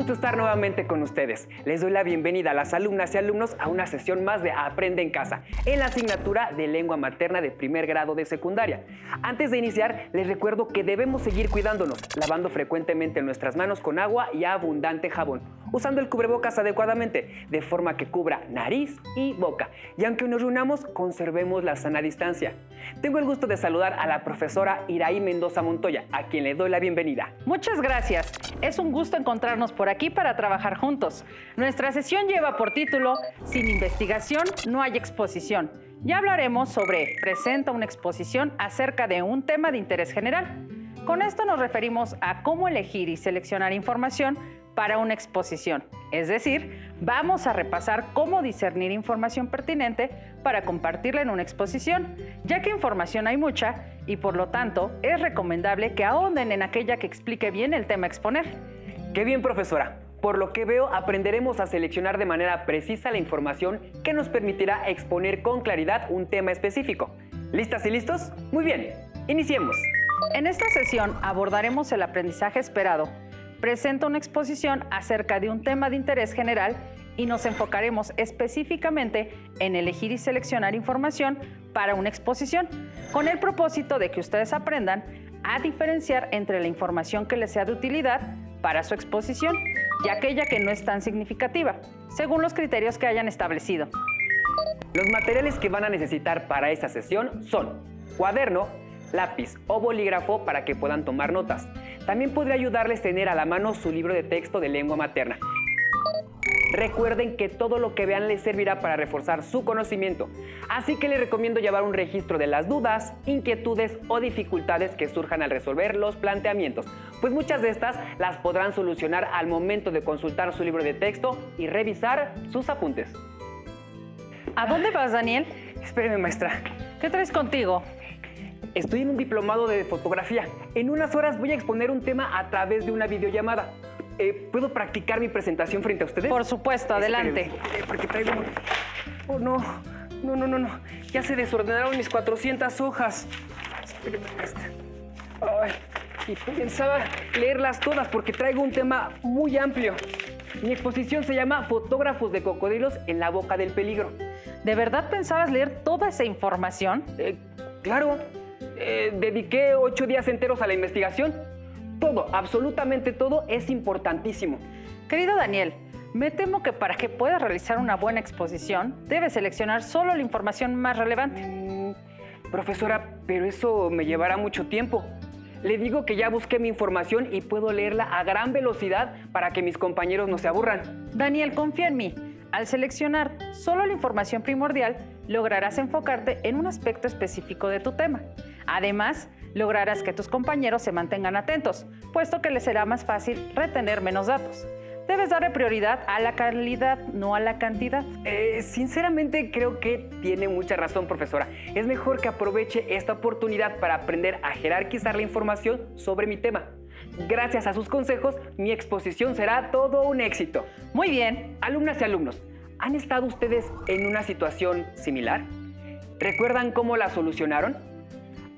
gusto estar nuevamente con ustedes. Les doy la bienvenida a las alumnas y alumnos a una sesión más de Aprende en Casa, en la asignatura de Lengua Materna de primer grado de secundaria. Antes de iniciar, les recuerdo que debemos seguir cuidándonos, lavando frecuentemente nuestras manos con agua y abundante jabón, usando el cubrebocas adecuadamente, de forma que cubra nariz y boca. Y aunque nos reunamos, conservemos la sana distancia. Tengo el gusto de saludar a la profesora Iraí Mendoza Montoya, a quien le doy la bienvenida. Muchas gracias. Es un gusto encontrarnos por aquí para trabajar juntos. Nuestra sesión lleva por título Sin investigación no hay exposición. Ya hablaremos sobre presenta una exposición acerca de un tema de interés general. Con esto nos referimos a cómo elegir y seleccionar información para una exposición. Es decir, vamos a repasar cómo discernir información pertinente para compartirla en una exposición, ya que información hay mucha y por lo tanto es recomendable que ahonden en aquella que explique bien el tema a exponer. ¡Qué bien, profesora! Por lo que veo, aprenderemos a seleccionar de manera precisa la información que nos permitirá exponer con claridad un tema específico. ¿Listas y listos? Muy bien, iniciemos. En esta sesión abordaremos el aprendizaje esperado. Presenta una exposición acerca de un tema de interés general y nos enfocaremos específicamente en elegir y seleccionar información para una exposición, con el propósito de que ustedes aprendan a diferenciar entre la información que les sea de utilidad para su exposición y aquella que no es tan significativa, según los criterios que hayan establecido. Los materiales que van a necesitar para esta sesión son cuaderno, lápiz o bolígrafo para que puedan tomar notas. También podría ayudarles tener a la mano su libro de texto de lengua materna. Recuerden que todo lo que vean les servirá para reforzar su conocimiento, así que les recomiendo llevar un registro de las dudas, inquietudes o dificultades que surjan al resolver los planteamientos, pues muchas de estas las podrán solucionar al momento de consultar su libro de texto y revisar sus apuntes. ¿A dónde vas, Daniel? Espéreme, maestra. ¿Qué traes contigo? Estoy en un diplomado de fotografía. En unas horas voy a exponer un tema a través de una videollamada. ¿Puedo practicar mi presentación frente a ustedes? Por supuesto, adelante. Espérenme, porque traigo un... Oh, no. No. Ya se desordenaron mis 400 hojas. Espérenme, maestra. Ay, y pensaba leerlas todas porque traigo un tema muy amplio. Mi exposición se llama Fotógrafos de cocodrilos en la boca del peligro. ¿De verdad pensabas leer toda esa información? Claro. Dediqué 8 días enteros a la investigación. Todo, absolutamente todo es importantísimo. Querido Daniel, me temo que para que puedas realizar una buena exposición, debes seleccionar solo la información más relevante. Profesora, pero eso me llevará mucho tiempo. Le digo que ya busqué mi información y puedo leerla a gran velocidad para que mis compañeros no se aburran. Daniel, confía en mí. Al seleccionar solo la información primordial, lograrás enfocarte en un aspecto específico de tu tema. Además, lograrás que tus compañeros se mantengan atentos, puesto que les será más fácil retener menos datos. Debes darle prioridad a la calidad, no a la cantidad. Sinceramente, creo que tiene mucha razón, profesora. Es mejor que aproveche esta oportunidad para aprender a jerarquizar la información sobre mi tema. Gracias a sus consejos, mi exposición será todo un éxito. Muy bien. Alumnas y alumnos, ¿han estado ustedes en una situación similar? ¿Recuerdan cómo la solucionaron?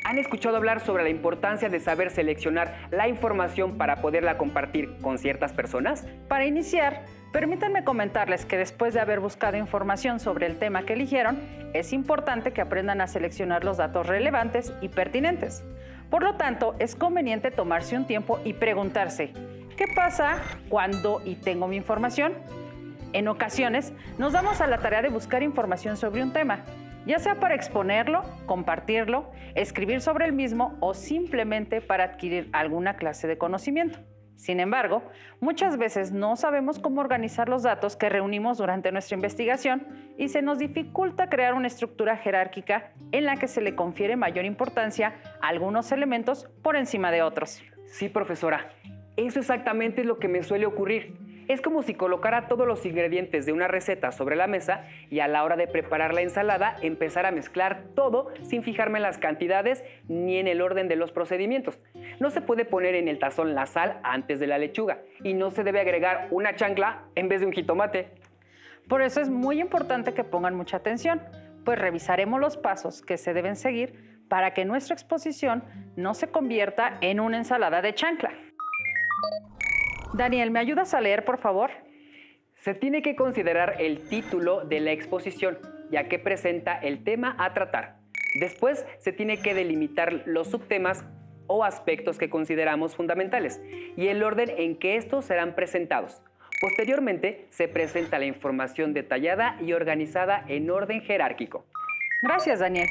¿Han escuchado hablar sobre la importancia de saber seleccionar la información para poderla compartir con ciertas personas? Para iniciar, permítanme comentarles que después de haber buscado información sobre el tema que eligieron, es importante que aprendan a seleccionar los datos relevantes y pertinentes. Por lo tanto, es conveniente tomarse un tiempo y preguntarse, ¿qué pasa cuando y tengo mi información? En ocasiones, nos damos a la tarea de buscar información sobre un tema, ya sea para exponerlo, compartirlo, escribir sobre el mismo o simplemente para adquirir alguna clase de conocimiento. Sin embargo, muchas veces no sabemos cómo organizar los datos que reunimos durante nuestra investigación y se nos dificulta crear una estructura jerárquica en la que se le confiere mayor importancia a algunos elementos por encima de otros. Sí, profesora. Eso exactamente es lo que me suele ocurrir. Es como si colocara todos los ingredientes de una receta sobre la mesa y a la hora de preparar la ensalada empezar a mezclar todo sin fijarme en las cantidades ni en el orden de los procedimientos. No se puede poner en el tazón la sal antes de la lechuga y no se debe agregar una chancla en vez de un jitomate. Por eso es muy importante que pongan mucha atención, pues revisaremos los pasos que se deben seguir para que nuestra exposición no se convierta en una ensalada de chancla. Daniel, ¿me ayudas a leer, por favor? Se tiene que considerar el título de la exposición, ya que presenta el tema a tratar. Después se tiene que delimitar los subtemas o aspectos que consideramos fundamentales y el orden en que estos serán presentados. Posteriormente, se presenta la información detallada y organizada en orden jerárquico. Gracias, Daniel.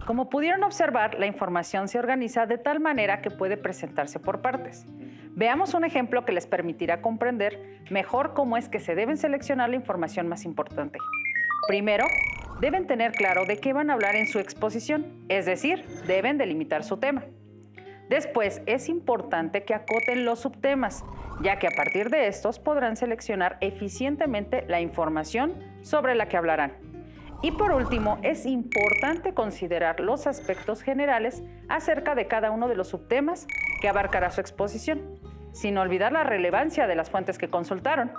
Como pudieron observar, la información se organiza de tal manera que puede presentarse por partes. Veamos un ejemplo que les permitirá comprender mejor cómo es que se deben seleccionar la información más importante. Primero, deben tener claro de qué van a hablar en su exposición, es decir, deben delimitar su tema. Después, es importante que acoten los subtemas, ya que a partir de estos podrán seleccionar eficientemente la información sobre la que hablarán. Y por último, es importante considerar los aspectos generales acerca de cada uno de los subtemas que abarcará su exposición, sin olvidar la relevancia de las fuentes que consultaron.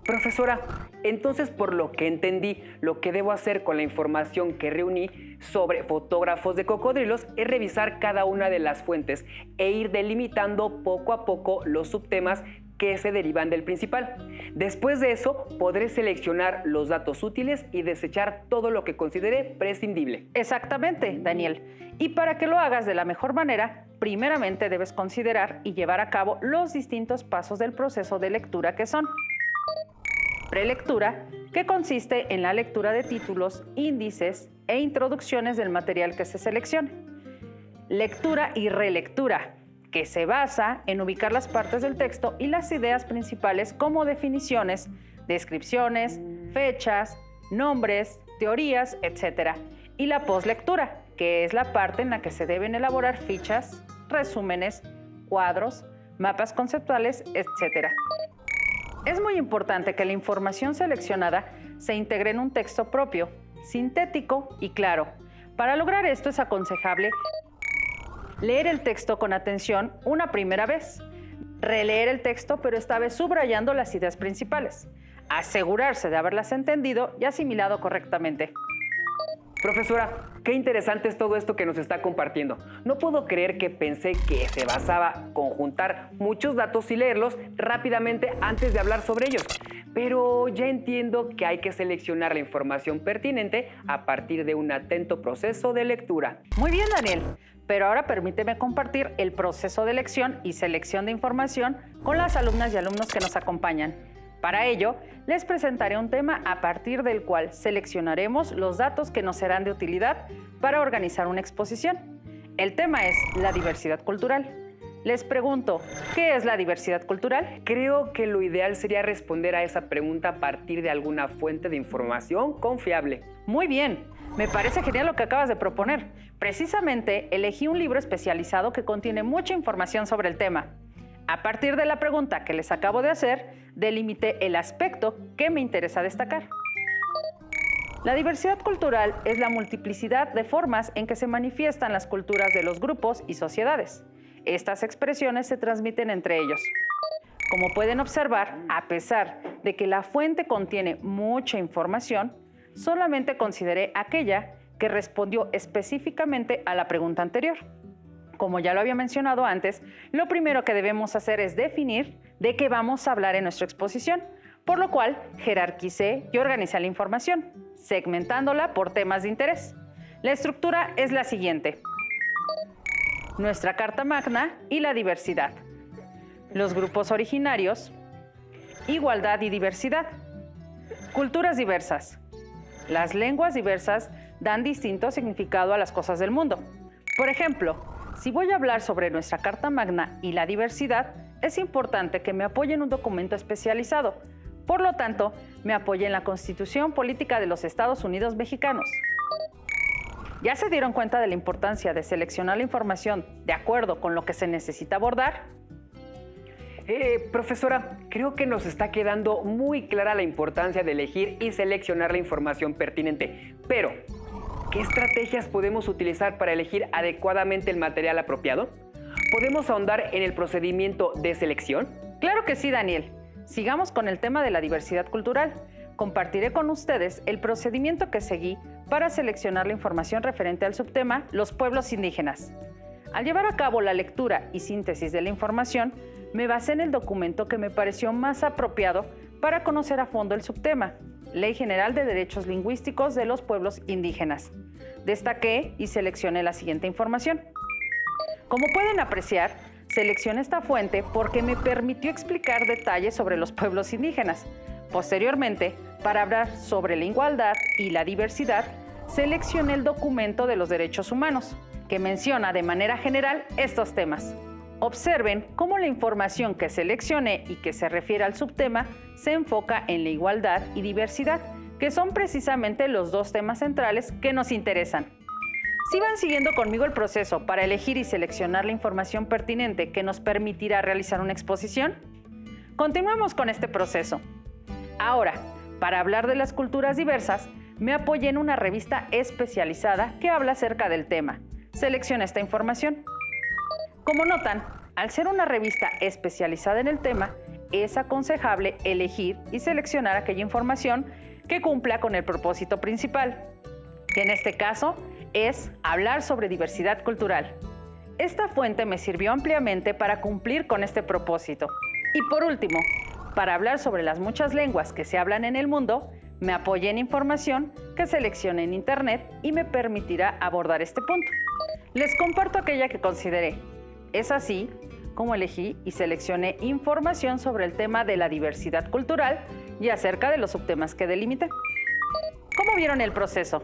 Profesora, entonces por lo que entendí, lo que debo hacer con la información que reuní sobre fotógrafos de cocodrilos es revisar cada una de las fuentes e ir delimitando poco a poco los subtemas que se derivan del principal. Después de eso, podré seleccionar los datos útiles y desechar todo lo que considere prescindible. Exactamente, Daniel. Y para que lo hagas de la mejor manera, primeramente debes considerar y llevar a cabo los distintos pasos del proceso de lectura que son: prelectura, que consiste en la lectura de títulos, índices e introducciones del material que se seleccione. Lectura y relectura, que se basa en ubicar las partes del texto y las ideas principales como definiciones, descripciones, fechas, nombres, teorías, etc. Y la poslectura, que es la parte en la que se deben elaborar fichas, resúmenes, cuadros, mapas conceptuales, etc. Es muy importante que la información seleccionada se integre en un texto propio, sintético y claro. Para lograr esto es aconsejable leer el texto con atención una primera vez, releer el texto pero esta vez subrayando las ideas principales, asegurarse de haberlas entendido y asimilado correctamente. Profesora, qué interesante es todo esto que nos está compartiendo. No puedo creer que pensé que se basaba en juntar muchos datos y leerlos rápidamente antes de hablar sobre ellos. Pero ya entiendo que hay que seleccionar la información pertinente a partir de un atento proceso de lectura. Muy bien, Daniel. Pero ahora permíteme compartir el proceso de elección y selección de información con las alumnas y alumnos que nos acompañan. Para ello, les presentaré un tema a partir del cual seleccionaremos los datos que nos serán de utilidad para organizar una exposición. El tema es la diversidad cultural. Les pregunto, ¿qué es la diversidad cultural? Creo que lo ideal sería responder a esa pregunta a partir de alguna fuente de información confiable. Muy bien, me parece genial lo que acabas de proponer. Precisamente, elegí un libro especializado que contiene mucha información sobre el tema. A partir de la pregunta que les acabo de hacer, delimité el aspecto que me interesa destacar. La diversidad cultural es la multiplicidad de formas en que se manifiestan las culturas de los grupos y sociedades. Estas expresiones se transmiten entre ellos. Como pueden observar, a pesar de que la fuente contiene mucha información, solamente consideré aquella que respondió específicamente a la pregunta anterior. Como ya lo había mencionado antes, lo primero que debemos hacer es definir de qué vamos a hablar en nuestra exposición, por lo cual jerarquicé y organicé la información, segmentándola por temas de interés. La estructura es la siguiente: nuestra Carta Magna y la diversidad, los grupos originarios, igualdad y diversidad, culturas diversas. Las lenguas diversas dan distinto significado a las cosas del mundo. Por ejemplo, si voy a hablar sobre nuestra Carta Magna y la diversidad, es importante que me apoye en un documento especializado. Por lo tanto, me apoye en la Constitución Política de los Estados Unidos Mexicanos. ¿Ya se dieron cuenta de la importancia de seleccionar la información de acuerdo con lo que se necesita abordar? Profesora, creo que nos está quedando muy clara la importancia de elegir y seleccionar la información pertinente. Pero, ¿qué estrategias podemos utilizar para elegir adecuadamente el material apropiado? ¿Podemos ahondar en el procedimiento de selección? Claro que sí, Daniel. Sigamos con el tema de la diversidad cultural. Compartiré con ustedes el procedimiento que seguí para seleccionar la información referente al subtema Los pueblos indígenas. Al llevar a cabo la lectura y síntesis de la información, me basé en el documento que me pareció más apropiado para conocer a fondo el subtema, Ley General de Derechos Lingüísticos de los Pueblos Indígenas. Destaqué y seleccioné la siguiente información. Como pueden apreciar, seleccioné esta fuente porque me permitió explicar detalles sobre los pueblos indígenas. Posteriormente, para hablar sobre la igualdad y la diversidad, seleccioné el documento de los derechos humanos, que menciona de manera general estos temas. Observen cómo la información que seleccioné y que se refiere al subtema se enfoca en la igualdad y diversidad, que son precisamente los dos temas centrales que nos interesan. Si van siguiendo conmigo el proceso para elegir y seleccionar la información pertinente que nos permitirá realizar una exposición, continuemos con este proceso. Ahora, para hablar de las culturas diversas, me apoyé en una revista especializada que habla acerca del tema. Seleccioné esta información. Como notan, al ser una revista especializada en el tema, es aconsejable elegir y seleccionar aquella información que cumpla con el propósito principal, que en este caso es hablar sobre diversidad cultural. Esta fuente me sirvió ampliamente para cumplir con este propósito. Y por último, para hablar sobre las muchas lenguas que se hablan en el mundo, me apoyé en información que seleccioné en Internet y me permitirá abordar este punto. Les comparto aquella que consideré. Es así como elegí y seleccioné información sobre el tema de la diversidad cultural y acerca de los subtemas que delimité. ¿Cómo vieron el proceso?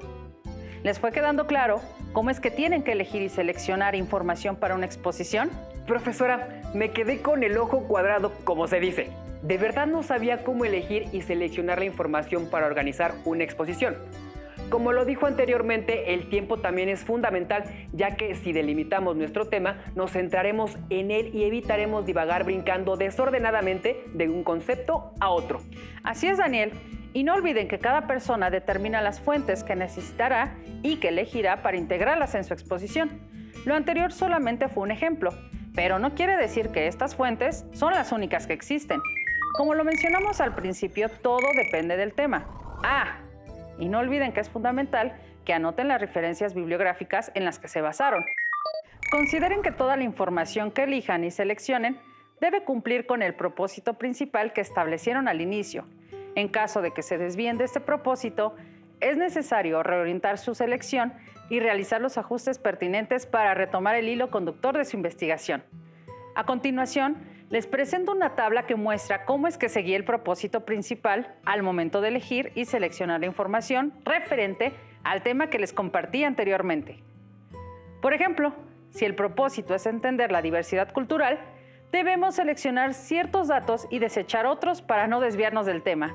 ¿Les fue quedando claro cómo es que tienen que elegir y seleccionar información para una exposición? Profesora, me quedé con el ojo cuadrado, como se dice. De verdad no sabía cómo elegir y seleccionar la información para organizar una exposición. Como lo dijo anteriormente, el tiempo también es fundamental, ya que si delimitamos nuestro tema, nos centraremos en él y evitaremos divagar brincando desordenadamente de un concepto a otro. Así es, Daniel. Y no olviden que cada persona determina las fuentes que necesitará y que elegirá para integrarlas en su exposición. Lo anterior solamente fue un ejemplo, pero no quiere decir que estas fuentes son las únicas que existen. Como lo mencionamos al principio, todo depende del tema. Y no olviden que es fundamental que anoten las referencias bibliográficas en las que se basaron. Consideren que toda la información que elijan y seleccionen debe cumplir con el propósito principal que establecieron al inicio. En caso de que se desvíen de este propósito, es necesario reorientar su selección y realizar los ajustes pertinentes para retomar el hilo conductor de su investigación. A continuación, les presento una tabla que muestra cómo es que seguí el propósito principal al momento de elegir y seleccionar la información referente al tema que les compartí anteriormente. Por ejemplo, si el propósito es entender la diversidad cultural, debemos seleccionar ciertos datos y desechar otros para no desviarnos del tema.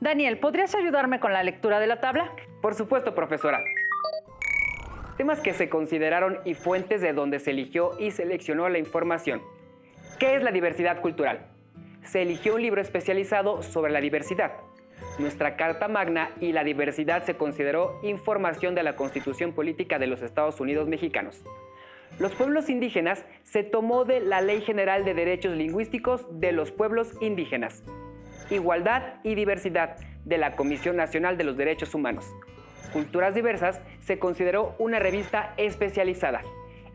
Daniel, ¿podrías ayudarme con la lectura de la tabla? Por supuesto, profesora. Temas que se consideraron y fuentes de donde se eligió y seleccionó la información. ¿Qué es la diversidad cultural? Se eligió un libro especializado sobre la diversidad. Nuestra Carta Magna y la diversidad se consideró información de la Constitución Política de los Estados Unidos Mexicanos. Los pueblos indígenas se tomó de la Ley General de Derechos Lingüísticos de los Pueblos Indígenas. Igualdad y diversidad de la Comisión Nacional de los Derechos Humanos. Culturas diversas se consideró una revista especializada.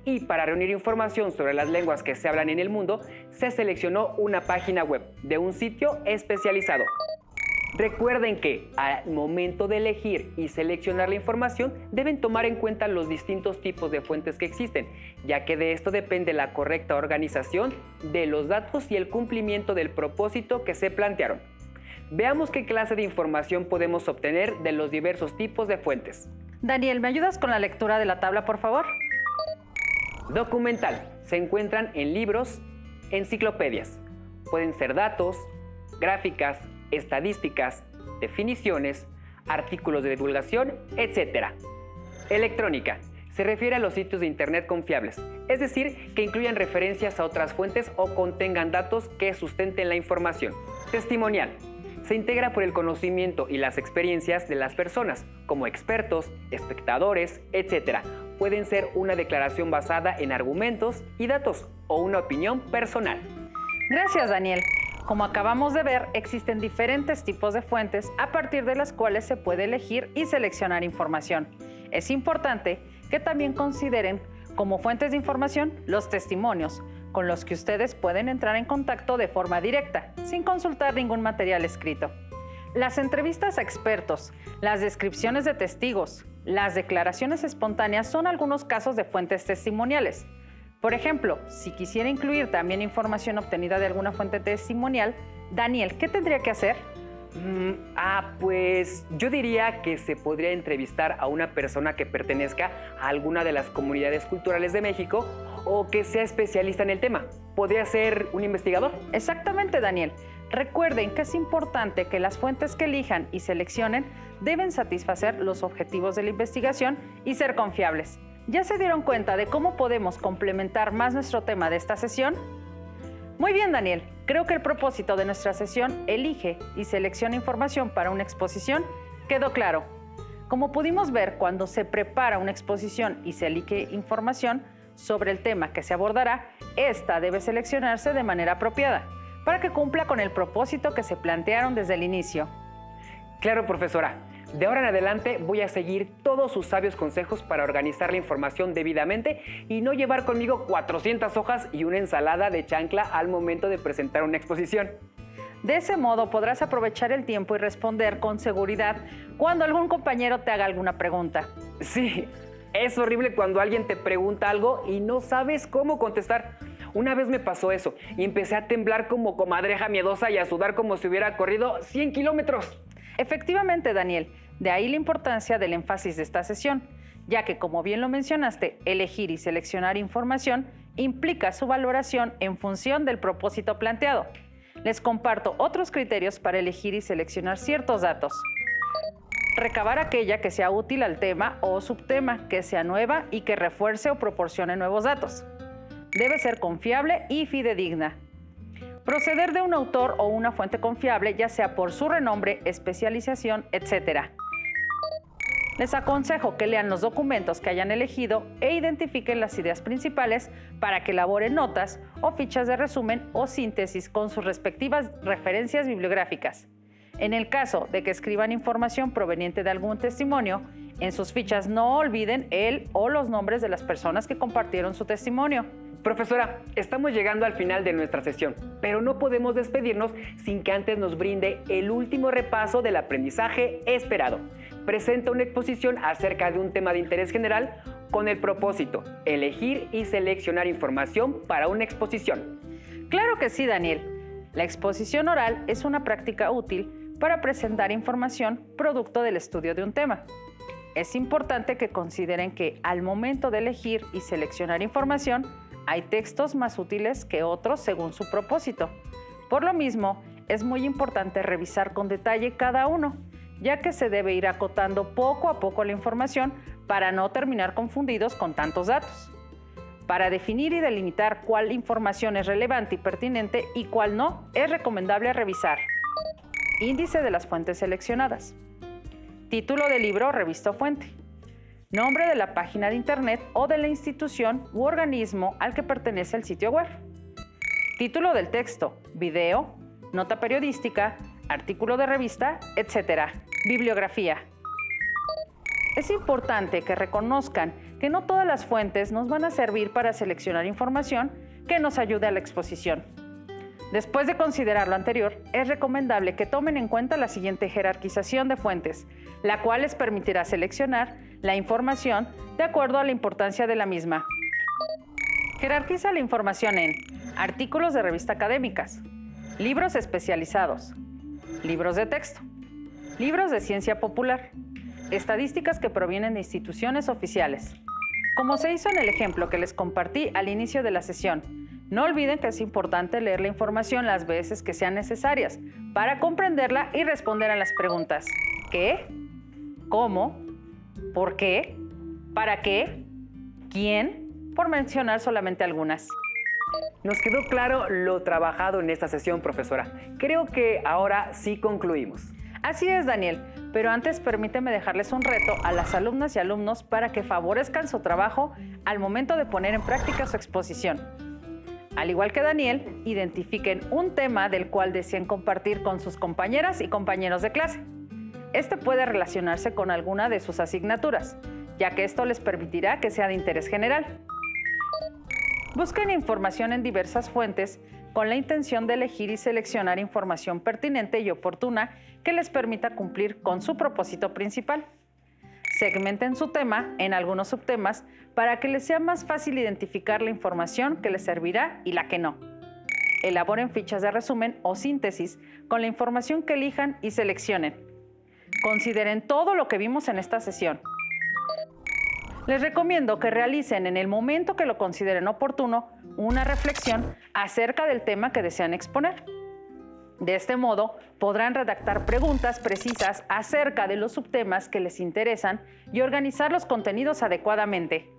Y para reunir información sobre las lenguas que se hablan en el mundo, se seleccionó una página web de un sitio especializado. Recuerden que al momento de elegir y seleccionar la información deben tomar en cuenta los distintos tipos de fuentes que existen, ya que de esto depende la correcta organización de los datos y el cumplimiento del propósito que se plantearon. Veamos qué clase de información podemos obtener de los diversos tipos de fuentes. Daniel, ¿me ayudas con la lectura de la tabla, por favor? Documental. Se encuentran en libros, enciclopedias. Pueden ser datos, gráficas, estadísticas, definiciones, artículos de divulgación, etc. Electrónica. Se refiere a los sitios de Internet confiables, es decir, que incluyan referencias a otras fuentes o contengan datos que sustenten la información. Testimonial. Se integra por el conocimiento y las experiencias de las personas, como expertos, espectadores, etc. Pueden ser una declaración basada en argumentos y datos o una opinión personal. Gracias, Daniel. Como acabamos de ver, existen diferentes tipos de fuentes a partir de las cuales se puede elegir y seleccionar información. Es importante que también consideren como fuentes de información los testimonios, con los que ustedes pueden entrar en contacto de forma directa, sin consultar ningún material escrito. Las entrevistas a expertos, las descripciones de testigos, las declaraciones espontáneas son algunos casos de fuentes testimoniales. Por ejemplo, si quisiera incluir también información obtenida de alguna fuente testimonial, Daniel, ¿qué tendría que hacer? Pues yo diría que se podría entrevistar a una persona que pertenezca a alguna de las comunidades culturales de México o que sea especialista en el tema. ¿Podría ser un investigador? Exactamente, Daniel. Recuerden que es importante que las fuentes que elijan y seleccionen deben satisfacer los objetivos de la investigación y ser confiables. ¿Ya se dieron cuenta de cómo podemos complementar más nuestro tema de esta sesión? Muy bien, Daniel. Creo que el propósito de nuestra sesión elige y selecciona información para una exposición quedó claro. Como pudimos ver, cuando se prepara una exposición y se elige información sobre el tema que se abordará, esta debe seleccionarse de manera apropiada para que cumpla con el propósito que se plantearon desde el inicio. Claro, profesora. De ahora en adelante voy a seguir todos sus sabios consejos para organizar la información debidamente y no llevar conmigo 400 hojas y una ensalada de chancla al momento de presentar una exposición. De ese modo podrás aprovechar el tiempo y responder con seguridad cuando algún compañero te haga alguna pregunta. Sí, es horrible cuando alguien te pregunta algo y no sabes cómo contestar. Una vez me pasó eso y empecé a temblar como comadreja miedosa y a sudar como si hubiera corrido 100 kilómetros. Efectivamente, Daniel, de ahí la importancia del énfasis de esta sesión, ya que, como bien lo mencionaste, elegir y seleccionar información implica su valoración en función del propósito planteado. Les comparto otros criterios para elegir y seleccionar ciertos datos. Recabar aquella que sea útil al tema o subtema, que sea nueva y que refuerce o proporcione nuevos datos. Debe ser confiable y fidedigna. Proceder de un autor o una fuente confiable, ya sea por su renombre, especialización, etc. Les aconsejo que lean los documentos que hayan elegido e identifiquen las ideas principales para que elaboren notas o fichas de resumen o síntesis con sus respectivas referencias bibliográficas. En el caso de que escriban información proveniente de algún testimonio, en sus fichas no olviden el o los nombres de las personas que compartieron su testimonio. Profesora, estamos llegando al final de nuestra sesión, pero no podemos despedirnos sin que antes nos brinde el último repaso del aprendizaje esperado. Presenta una exposición acerca de un tema de interés general con el propósito, elegir y seleccionar información para una exposición. Claro que sí, Daniel. La exposición oral es una práctica útil para presentar información producto del estudio de un tema. Es importante que consideren que al momento de elegir y seleccionar información, hay textos más útiles que otros según su propósito. Por lo mismo, es muy importante revisar con detalle cada uno, ya que se debe ir acotando poco a poco la información para no terminar confundidos con tantos datos. Para definir y delimitar cuál información es relevante y pertinente y cuál no, es recomendable revisar índice de las fuentes seleccionadas, título del libro, revista o fuente, nombre de la página de internet o de la institución u organismo al que pertenece el sitio web, título del texto, video, nota periodística, artículo de revista, etc. Bibliografía. Es importante que reconozcan que no todas las fuentes nos van a servir para seleccionar información que nos ayude a la exposición. Después de considerar lo anterior, es recomendable que tomen en cuenta la siguiente jerarquización de fuentes, la cual les permitirá seleccionar la información de acuerdo a la importancia de la misma. Jerarquiza la información en artículos de revista académicas, libros especializados, libros de texto, libros de ciencia popular, estadísticas que provienen de instituciones oficiales. Como se hizo en el ejemplo que les compartí al inicio de la sesión, no olviden que es importante leer la información las veces que sean necesarias para comprenderla y responder a las preguntas ¿qué?, ¿cómo?, ¿por qué?, ¿para qué?, ¿quién?, por mencionar solamente algunas. Nos quedó claro lo trabajado en esta sesión, profesora. Creo que ahora sí concluimos. Así es, Daniel, pero antes permíteme dejarles un reto a las alumnas y alumnos para que favorezcan su trabajo al momento de poner en práctica su exposición. Al igual que Daniel, identifiquen un tema del cual desean compartir con sus compañeras y compañeros de clase. Este puede relacionarse con alguna de sus asignaturas, ya que esto les permitirá que sea de interés general. Busquen información en diversas fuentes con la intención de elegir y seleccionar información pertinente y oportuna que les permita cumplir con su propósito principal. Segmenten su tema en algunos subtemas para que les sea más fácil identificar la información que les servirá y la que no. Elaboren fichas de resumen o síntesis con la información que elijan y seleccionen. Consideren todo lo que vimos en esta sesión. Les recomiendo que realicen en el momento que lo consideren oportuno una reflexión acerca del tema que desean exponer. De este modo, podrán redactar preguntas precisas acerca de los subtemas que les interesan y organizar los contenidos adecuadamente.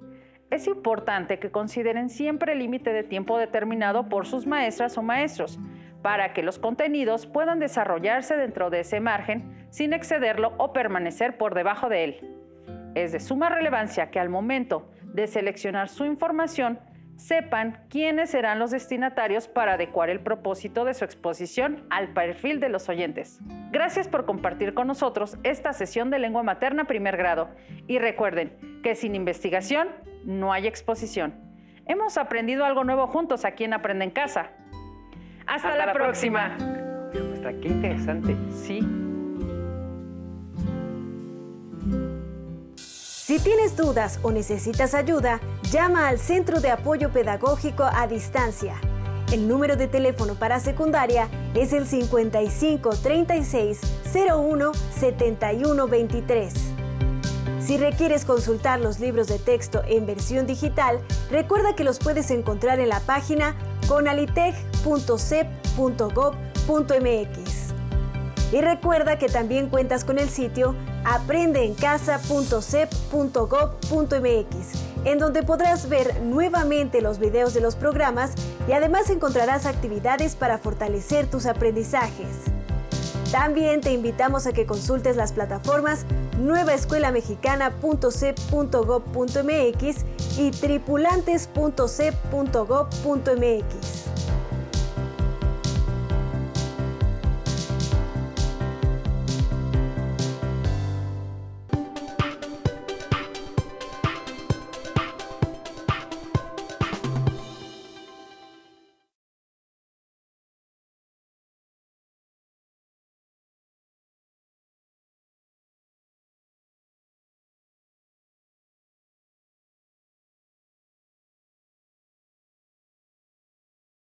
Es importante que consideren siempre el límite de tiempo determinado por sus maestras o maestros, para que los contenidos puedan desarrollarse dentro de ese margen sin excederlo o permanecer por debajo de él. Es de suma relevancia que al momento de seleccionar su información, sepan quiénes serán los destinatarios para adecuar el propósito de su exposición al perfil de los oyentes. Gracias por compartir con nosotros esta sesión de lengua materna primer grado. Y recuerden que sin investigación no hay exposición. Hemos aprendido algo nuevo juntos aquí en Aprende en Casa. Hasta la próxima. Ostras, qué interesante. Sí. Si tienes dudas o necesitas ayuda, llama al Centro de Apoyo Pedagógico a Distancia. El número de teléfono para secundaria es el 55 36 01 71 23. Si requieres consultar los libros de texto en versión digital, recuerda que los puedes encontrar en la página conalitech.cep.gov.mx. Y recuerda que también cuentas con el sitio aprendeencasa.cep.gov.mx, en donde podrás ver nuevamente los videos de los programas y además encontrarás actividades para fortalecer tus aprendizajes. También te invitamos a que consultes las plataformas nuevaescuelamexicana.cep.gov.mx y tripulantes.cep.gov.mx.